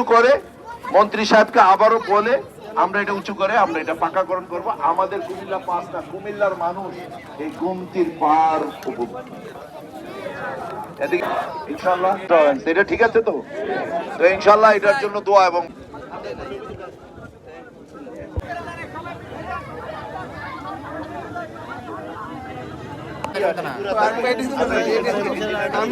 উঁচু করে মন্ত্রী সাহেবকে আবারও বলে আমরা এটা উঁচু করে আমরা এটা পাকাকরণ করব। আমাদের কুমিল্লা পাঁচটা, কুমিল্লার মানুষ এই গুমতির পার উপভোগ এদিকে ইনশাআল্লাহ। এটা ঠিক আছে তো? তো ইনশাআল্লাহ এটার জন্য দোয়া এবং আমি